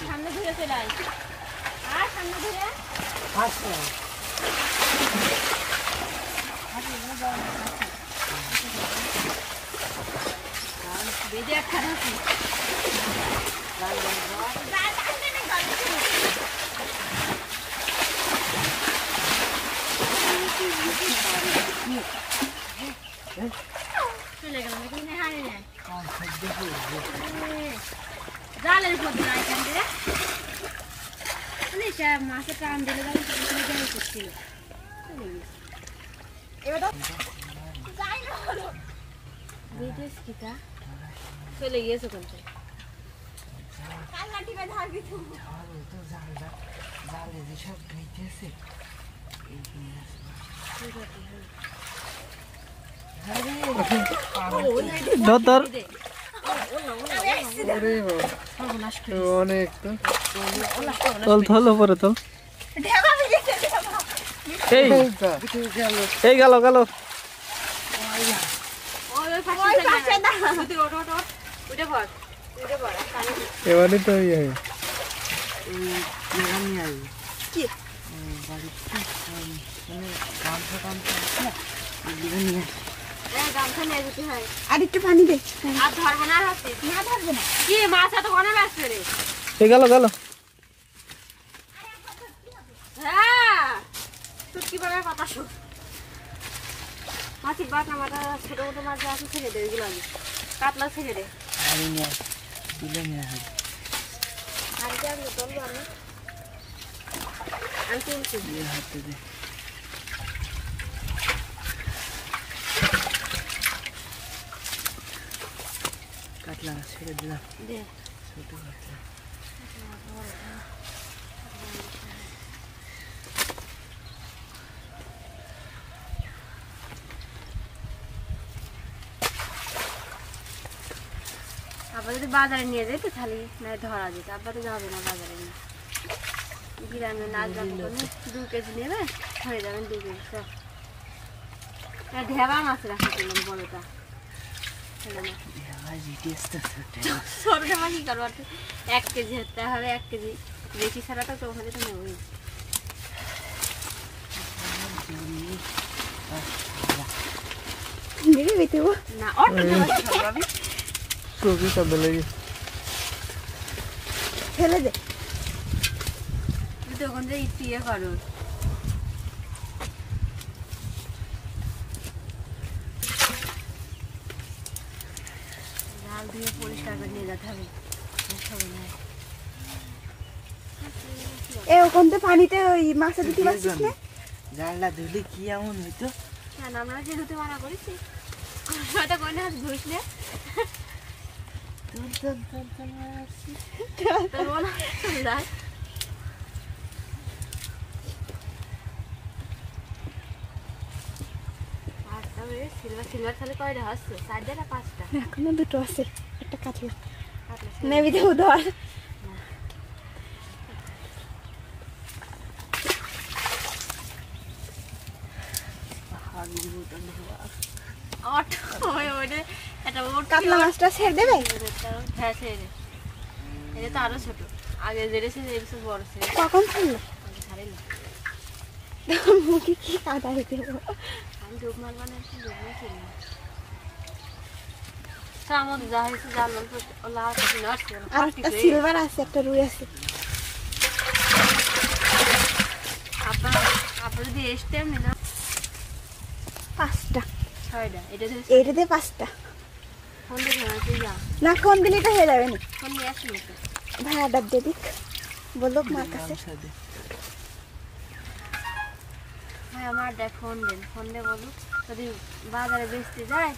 সামনে ঘুরে চলে আয় আর সামনে ঘুরে আচ্ছা বেদে একটা আছে চলে গেলাম এখানে হারিয়ে যায় জালের মধ্যে নাই কেন রে মানে সে মাছে টান দিলে জালে এখানে যাই করছিল এবার তো যাই না হলো বিদেশ কিটা চলে গিয়েছে কোনটা কাল লাঠিটা ধরবি তুই তো জালে যে সব গাইতেছে এই ধর ধর অনেক তোল তোল উপরে তোল এই গেল গেল এবারে তো আর একটু পানি দে আর ধরবো না হাতে না ধরবো না কি মাছ এত কোনে আসছে রে এই গেল গেল হ্যাঁ তুই কি বলার কথা শুন মাছের বাটা মাটা ছোট ছোট মাছ আছে ছেড়ে দে এগুলো আমি কাতলা ছেড়ে দে আমি নিয়ে দিলে নিয়ে আসি আর কি আমি বলবো আমি তুলছি হাতে দে কাতলা ছেড়ে দিলাম দে ছোট কাতলা আবার যদি বাজারে নিয়ে যেত তাহলে না ধরা যেত আবার তো যাবে না বাজারে নিয়ে গ্রামে না যাবো 2 কেজি নেবে হয়ে যাবেন 2 কেজি সব ঢেবা মাছ রাখা করলাম বড়টা ছোটটা মাছ কি করবো 1 কেজি হতে হবে 1 কেজি বেশি ছাড়াটা তো ওখানে তো নেবই না অটো ফেলে দে তখন যে ইয়ে করো জাল দিয়ে পরিষ্কার করে নিয়ে যেতে হবে ওখান থেকে পানিতে ওই মাছটা দিতে পারছিস না জালটা ধুলে কি এমন হইতো কেন আমরা যে ধুতে মানা করেছি হয়তো কোন হাত ধুসলে সিলভার থালে কয়টা আসছে 4টা না 5টা এখনো 2টো আছে একটা কাটলা নেবি দেব ধর কাতলা মাছটা ছেড়ে দেবে হ্যাঁ ছেড়ে দে এটা তো আরো ছোট আগে যেরেছে বড় ছিল কখন ছাড়লো ছাড়িল মুখে কি কাদা হইতে আমি ডুব মারবা না ডুবও ছিল সামনে যা হয়েছে জাল ওলা আছে আর একটা সিলভার আছে একটা রুই আছে আপনার যদি এসটেম নিলাম 5টা 6টা এটাতে 5টা ফোন দিয়ে ধরে যা না কোন দিন এটা হয়ে যাবে না ফোন নিয়ে আসি ভাড়া ডাব দিয়ে দিক বলো মার কাছে ভাই আমার দেখ ফোন দেন ফোন দে বলো যদি বাজারে বেচতে যায়